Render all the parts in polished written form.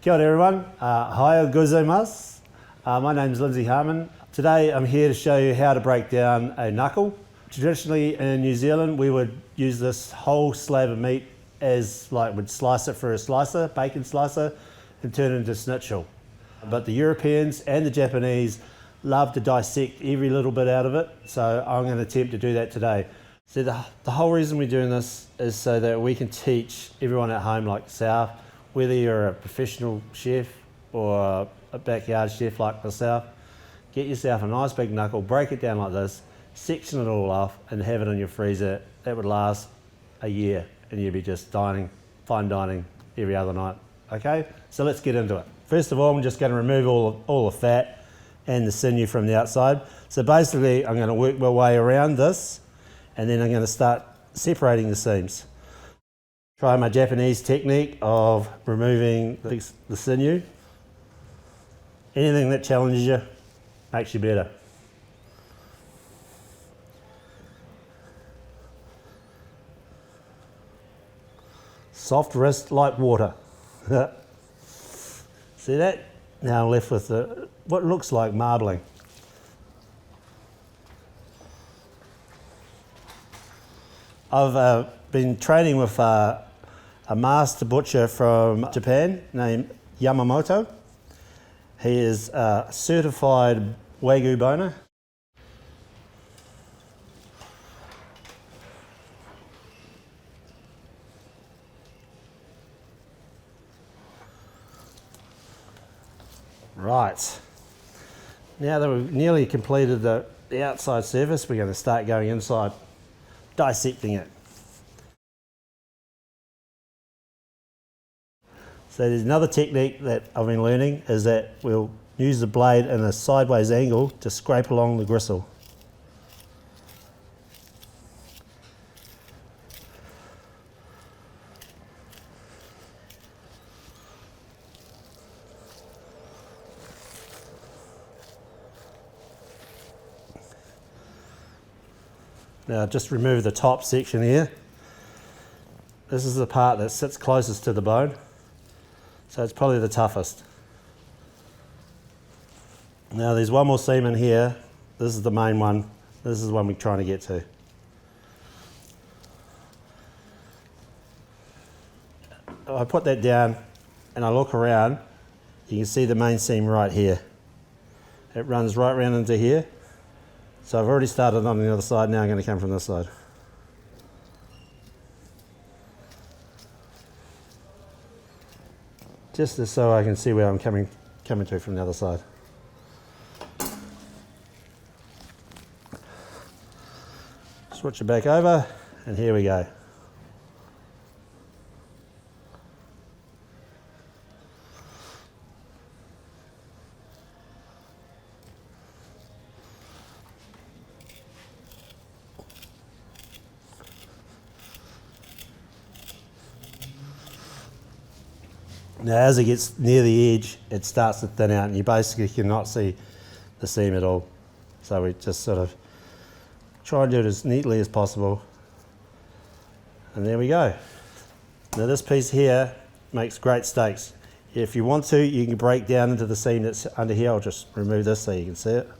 Kia ora everyone, Ohio gozaimasu. My name is Lindsay Harmon. Today I'm here to show you how to break down a knuckle. Traditionally in New Zealand we would use this whole slab of meat as we'd slice it for a slicer, bacon slicer, and turn it into schnitzel. But the Europeans and the Japanese love to dissect every little bit out of it, so I'm going to attempt to do that today. So the whole reason we're doing this is so that we can teach everyone at home like yourself, whether you're a professional chef or a backyard chef like myself, get yourself a nice big knuckle, break it down like this, section it all off and have it in your freezer. That would last a year and you'd be just fine dining every other night. Okay, so let's get into it. First of all, I'm just going to remove all the fat and the sinew from the outside. So basically I'm going to work my way around this and then I'm going to start separating the seams. Try my Japanese technique of removing the sinew. Anything that challenges you makes you better. Soft wrist like water. See that? Now I'm left with what looks like marbling. I've been training with a master butcher from Japan named Yamamoto. He is a certified Wagyu boner. Right, now that we've nearly completed the outside surface, we're going to start going inside, dissecting it. So there's another technique that I've been learning is that we'll use the blade in a sideways angle to scrape along the gristle. Now just remove the top section here. This is the part that sits closest to the bone. So it's probably the toughest. Now there's one more seam in here. This is the main one. This is the one we're trying to get to. I put that down and I look around. You can see the main seam right here. It runs right round into here. So I've already started on the other side, now I'm going to come from this side. Just so I can see where I'm coming to from the other side. Switch it back over, and here we go. Now as it gets near the edge, it starts to thin out and you basically cannot see the seam at all. So we just sort of try and do it as neatly as possible. And there we go. Now this piece here makes great steaks. If you want to, you can break down into the seam that's under here. I'll just remove this so you can see it.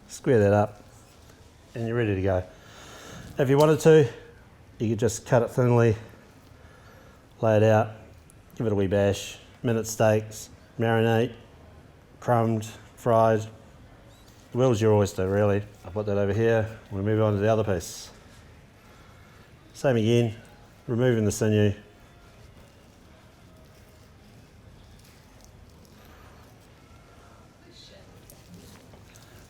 Square that up and you're ready to go. If you wanted to, you could just cut it thinly, lay it out, give it a wee bash, minute steaks, marinate, crumbed, fried. The world's your oyster really. I'll put that over here, we'll move on to the other piece. Same again, removing the sinew.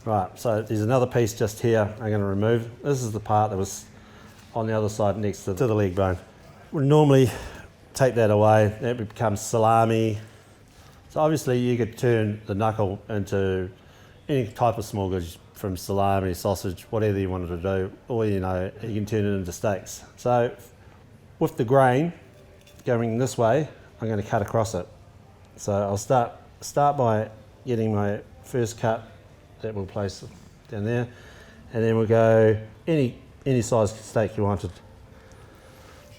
Right, so there's another piece just here I'm going to remove. This is the part that was on the other side next to the leg bone. We'll normally take that away, that becomes salami. So obviously you could turn the knuckle into any type of small goods, from salami, sausage, whatever you wanted to do, or you can turn it into steaks. So with the grain going this way, I'm going to cut across it. So I'll start by getting my first cut that we'll place down there, and then we'll go any size steak you wanted.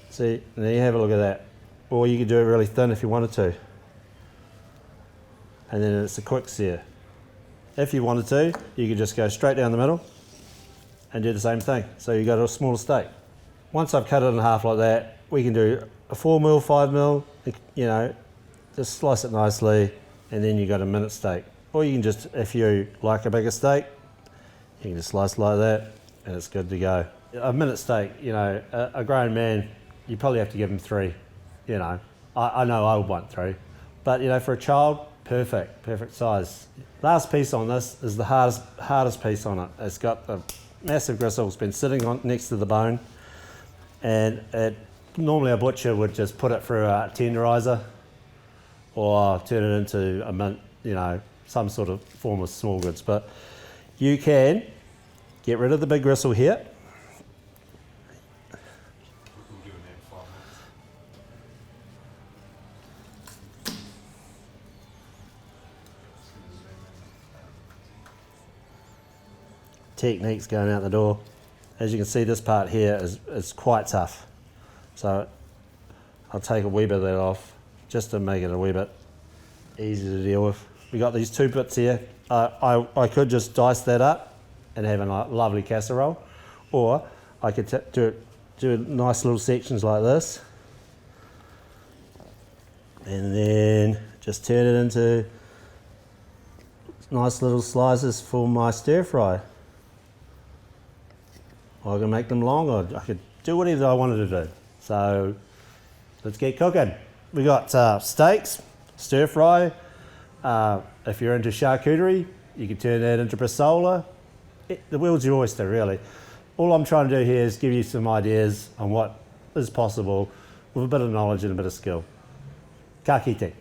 See, and there you have a look at that. Or you could do it really thin if you wanted to. And then it's a quick sear. If you wanted to, you could just go straight down the middle and do the same thing. So you got a smaller steak. Once I've cut it in half like that, we can do a 4mm, 5mm, you know, just slice it nicely, and then you got a minute steak. Or you can just, if you like a bigger steak, you can just slice it like that, and it's good to go. A minute steak, you know, a grown man, you probably have to give him 3, you know. I know I would want 3, but you know, for a child, perfect size. Last piece on this is the hardest piece on it. It's got the massive gristle, it's been sitting on next to the bone, and normally a butcher would just put it through a tenderizer or turn it into a mint, you know, some sort of form of small goods. But you can get rid of the big gristle here. Technique's going out the door. As you can see, this part here is quite tough. So I'll take a wee bit of that off just to make it a wee bit easier to deal with. We got these 2 bits here. I could just dice that up and have a lovely casserole, or I could do nice little sections like this, and then just turn it into nice little slices for my stir fry. I can make them long, or I could do whatever I wanted to do. So let's get cooking. We got steaks, stir fry. If you're into charcuterie, you can turn that into bresaola. The world's your oyster, really. All I'm trying to do here is give you some ideas on what is possible with a bit of knowledge and a bit of skill. Ka kite.